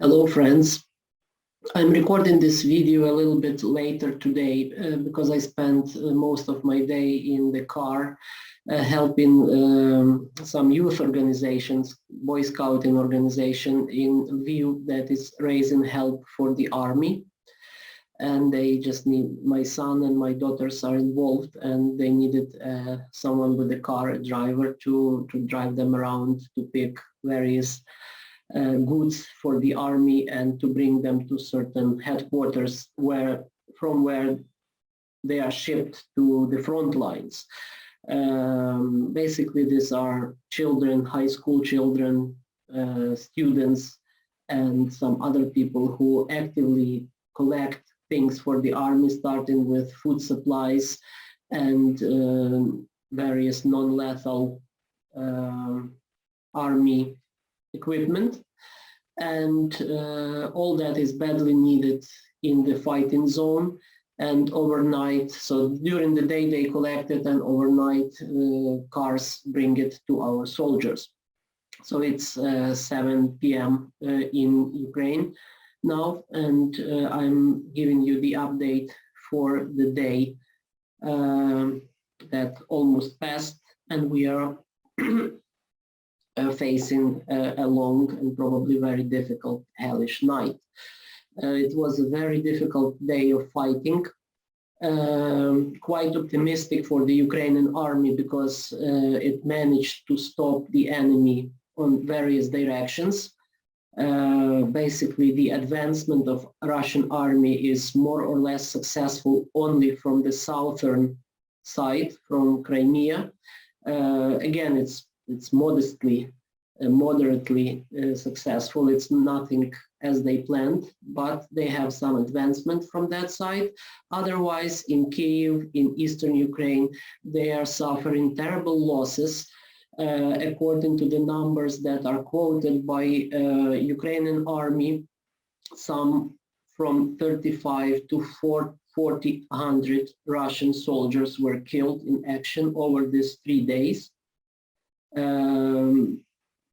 Hello friends, I'm recording this video a little bit later today because I spent most of my day in the car helping some youth organizations, Boy Scouting organization in Lviv that is raising help for the army. And they just need, my son and my daughters are involved, and they needed someone with a car, a driver to drive them around to pick various goods for the army and to bring them to certain headquarters from where they are shipped to the front lines. Basically, these are children, high school children, students, and some other people who actively collect things for the army, starting with food supplies and various non-lethal army equipment, and all that is badly needed in the fighting zone. And overnight, so during the day they collect it, and overnight cars bring it to our soldiers. So it's 7 p.m. In Ukraine now, and I'm giving you the update for the day that almost passed, and we are facing a long and probably very difficult, hellish night. It was a very difficult day of fighting. Quite optimistic for the Ukrainian army because it managed to stop the enemy on various directions. Basically, the advancement of Russian army is more or less successful only from the southern side, from Crimea. Again, it's moderately successful. It's nothing as they planned, but they have some advancement from that side. Otherwise, in Kyiv, in eastern Ukraine, they are suffering terrible losses. According to the numbers that are quoted by Ukrainian army, some from 35 to 4,000 Russian soldiers were killed in action over these 3 days.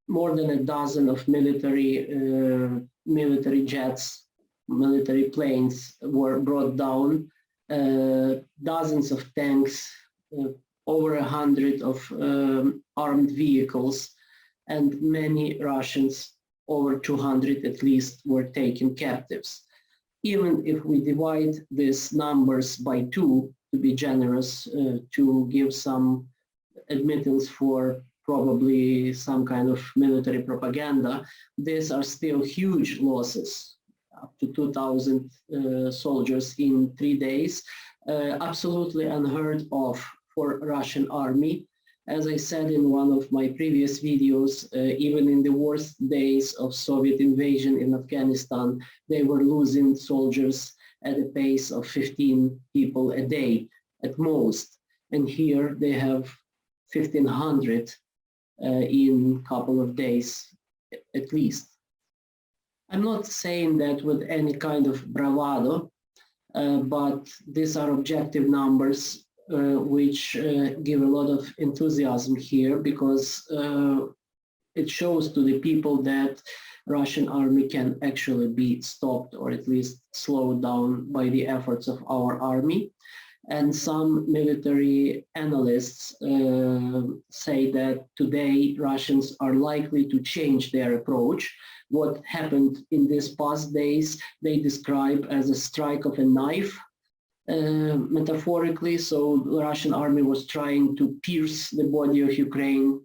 More than a dozen of military jets, military planes were brought down, dozens of tanks, over 100 of armed vehicles, and many Russians, over 200 at least, were taken captives. Even if we divide these numbers by 2, to be generous, to give some admittance for probably some kind of military propaganda, these are still huge losses, up to 2,000 soldiers in 3 days, absolutely unheard of for Russian army. As I said in one of my previous videos, even in the worst days of Soviet invasion in Afghanistan, they were losing soldiers at a pace of 15 people a day at most. And here they have 1,500 in a couple of days at least. I'm not saying that with any kind of bravado, but these are objective numbers which give a lot of enthusiasm here, because it shows to the people that Russian army can actually be stopped or at least slowed down by the efforts of our army. And some military analysts say that today Russians are likely to change their approach. What happened in these past days, they describe as a strike of a knife, metaphorically. So the Russian army was trying to pierce the body of Ukraine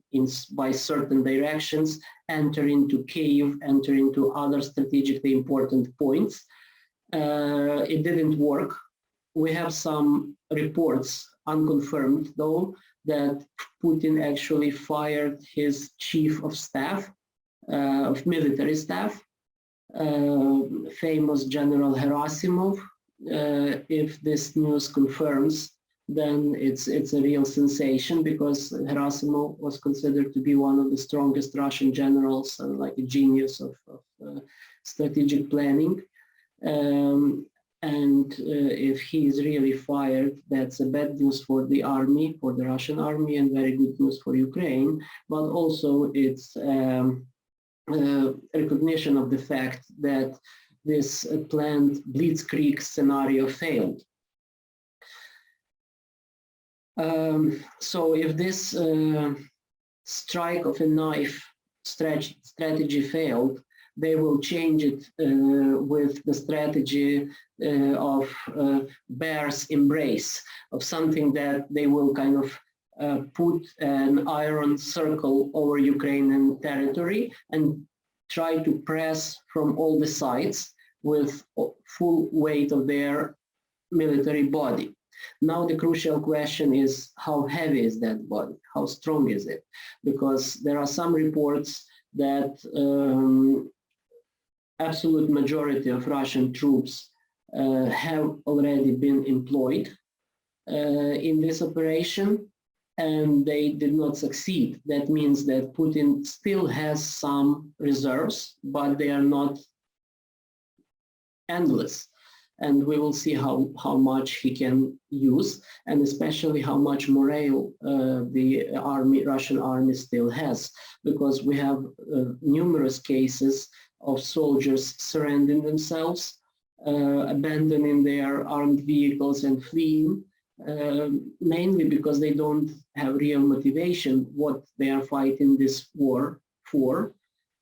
by certain directions, enter into Kyiv, enter into other strategically important points. It didn't work. We have some reports, unconfirmed though, that Putin actually fired his chief of staff, of military staff, famous General Gerasimov. If this news confirms, then it's a real sensation, because Gerasimov was considered to be one of the strongest Russian generals and like a genius of strategic planning. And if he is really fired, that's a bad news for the army, for the Russian army, and very good news for Ukraine. But also it's recognition of the fact that this planned blitzkrieg scenario failed. So if this strike of a knife strategy failed, they will change it with the strategy of bear's embrace, of something that they will kind of put an iron circle over Ukrainian territory and try to press from all the sides with full weight of their military body. Now the crucial question is, how heavy is that body? How strong is it? Because there are some reports that absolute majority of Russian troops have already been employed in this operation, and they did not succeed. That means that Putin still has some reserves, but they are not endless. And we will see how much he can use, and especially how much morale the Russian army still has, because we have numerous cases of soldiers surrendering themselves, abandoning their armed vehicles and fleeing, mainly because they don't have real motivation what they are fighting this war for,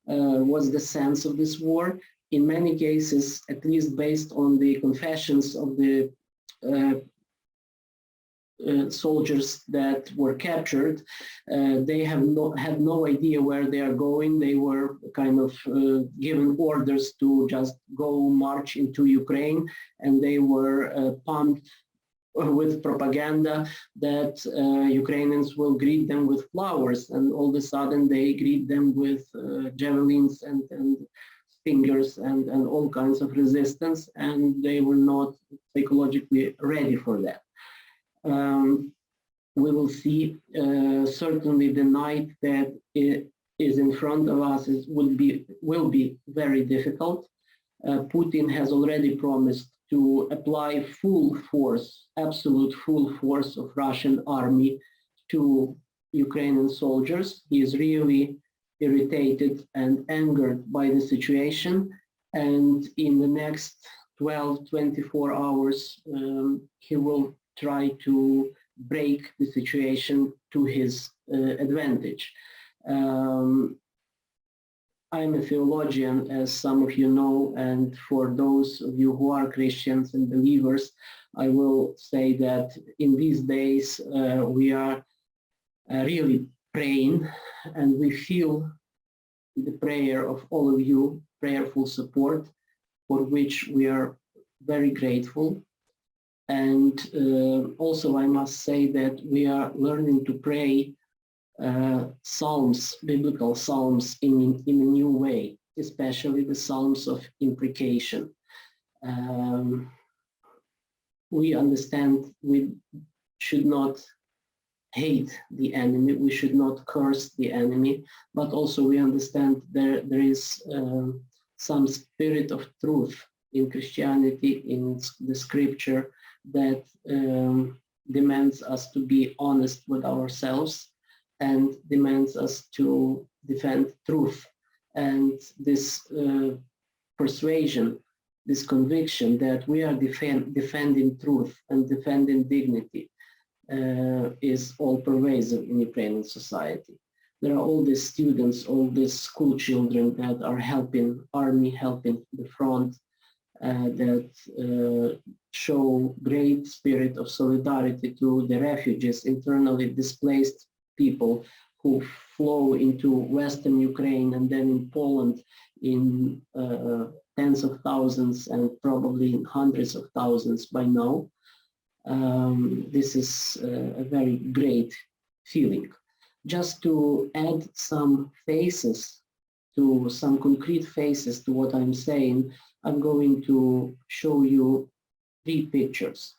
what's the sense of this war. In many cases, at least based on the confessions of the soldiers that were captured, they have had no idea where they are going. They were kind of given orders to just go march into Ukraine, and they were pumped with propaganda that Ukrainians will greet them with flowers, and all of a sudden they greet them with javelins and fingers and all kinds of resistance, and they were not psychologically ready for that. We will see certainly the night that is in front of us will be very difficult. Putin has already promised to apply full force, absolute full force of Russian army to Ukrainian soldiers. He is really irritated and angered by the situation, and in the next 12-24 hours he will try to break the situation to his advantage. I'm a theologian, as some of you know, and for those of you who are Christians and believers, I will say that in these days we are really praying, and we feel the prayer of all of you, prayerful support, for which we are very grateful. And also I must say that we are learning to pray psalms, biblical psalms in a new way, especially the psalms of imprecation. We understand we should not hate the enemy, we should not curse the enemy, but also we understand there is some spirit of truth in Christianity, in the scripture, that demands us to be honest with ourselves and demands us to defend truth. And this persuasion, this conviction that we are defending truth and defending dignity is all pervasive in Ukrainian society. There are all these students, all these school children that are helping army, helping the front, that show great spirit of solidarity to the refugees, internally displaced people who flow into Western Ukraine and then in Poland in tens of thousands and probably in hundreds of thousands by now. This is a very great feeling. Just to add some faces, to some concrete faces to what I'm saying, I'm going to show you 3 pictures.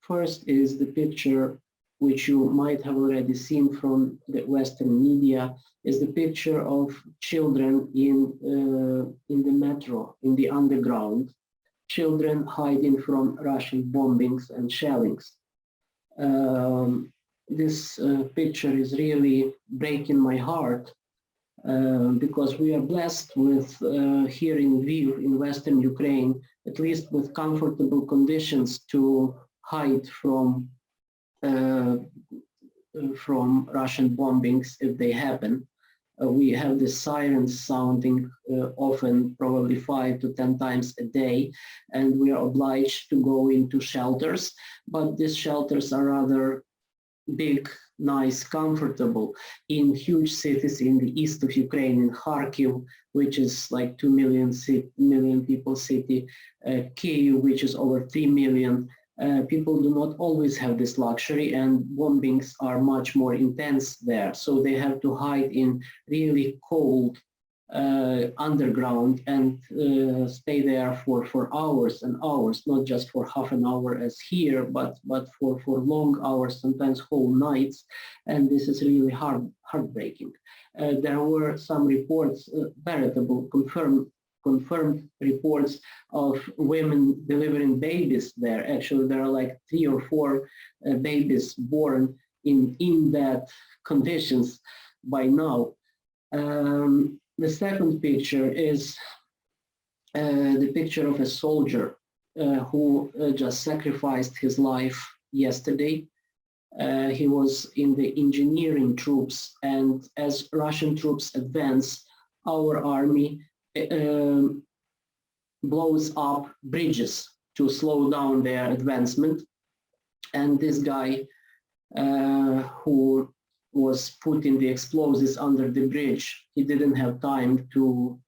First is the picture which you might have already seen from the Western media, is the picture of children in the metro, in the underground, children hiding from Russian bombings and shellings. This picture is really breaking my heart because we are blessed with here in Lviv, in Western Ukraine, at least with comfortable conditions to hide from Russian bombings if they happen. We have the sirens sounding often, probably 5 to 10 times a day, and we are obliged to go into shelters, but these shelters are rather big, nice, comfortable in huge cities in the east of Ukraine, in Kharkiv, which is like 2 million people city, Kyiv, which is over 3 million. People do not always have this luxury, and bombings are much more intense there. So they have to hide in really cold underground and stay there for hours and hours, not just for half an hour as here, but for long hours, sometimes whole nights. And this is really heartbreaking. There were some reports, veritable confirmed reports of women delivering babies there. Actually, there are like 3 or 4 babies born in that conditions by now. The second picture is the picture of a soldier who just sacrificed his life yesterday. He was in the engineering troops, and as Russian troops advance, our army blows up bridges to slow down their advancement. And this guy who was putting the explosives under the bridge, he didn't have time to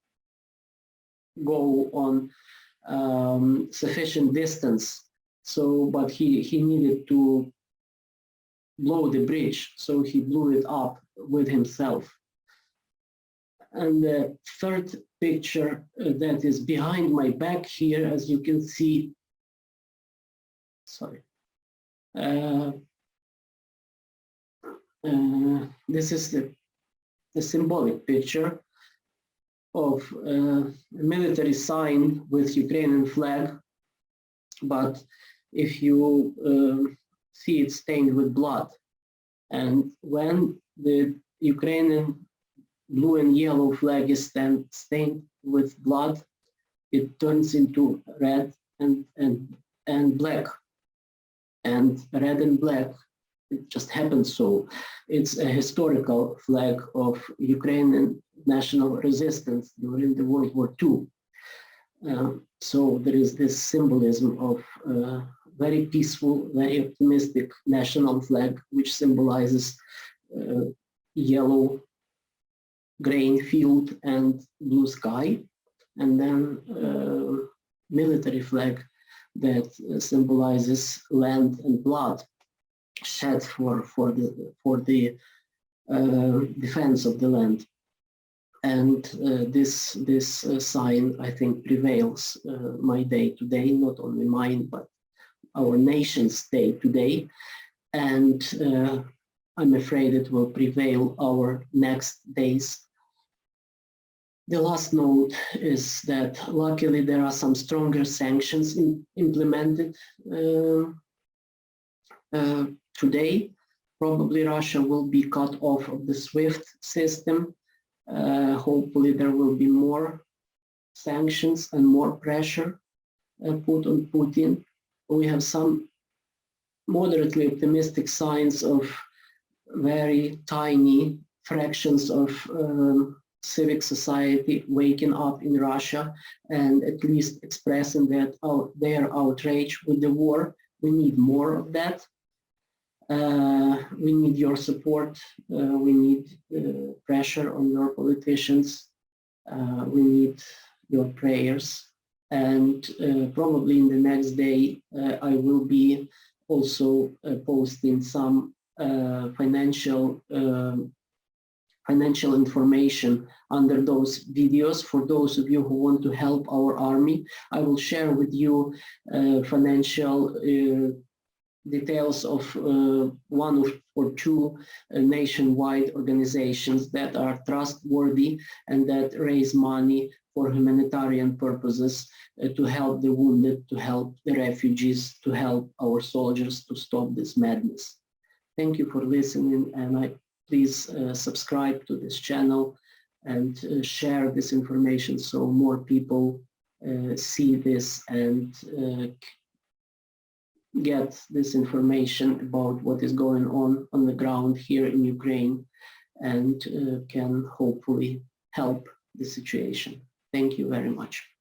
go on sufficient distance. So, but he needed to blow the bridge, so he blew it up with himself. And the third picture that is behind my back here, as you can see, sorry. This is the symbolic picture of a military sign with Ukrainian flag, but if you see it stained with blood. And when the Ukrainian blue and yellow flag is stained with blood, it turns into red and black. And red and black, it just happens so. It's a historical flag of Ukrainian national resistance during the World War II. So there is this symbolism of very peaceful, very optimistic national flag, which symbolizes yellow grain field and blue sky, and then military flag that symbolizes land and blood shed for the defense of the land. And this sign, I think, prevails my day to day, not only mine, but our nation's day to day. And I'm afraid it will prevail our next days. The last note is that luckily there are some stronger sanctions implemented today. Probably Russia will be cut off of the SWIFT system. Hopefully there will be more sanctions and more pressure put on Putin. We have some moderately optimistic signs of very tiny fractions of civic society waking up in Russia and at least expressing that their outrage with the war. We need more of that. We need your support. We need pressure on your politicians. We need your prayers. And probably in the next day, I will be also posting some financial information under those videos. For those of you who want to help our army, I will share with you financial details of one or two nationwide organizations that are trustworthy and that raise money for humanitarian purposes to help the wounded, to help the refugees, to help our soldiers to stop this madness. Thank you for listening, and please subscribe to this channel and share this information so more people see this and get this information about what is going on the ground here in Ukraine, and can hopefully help the situation. Thank you very much.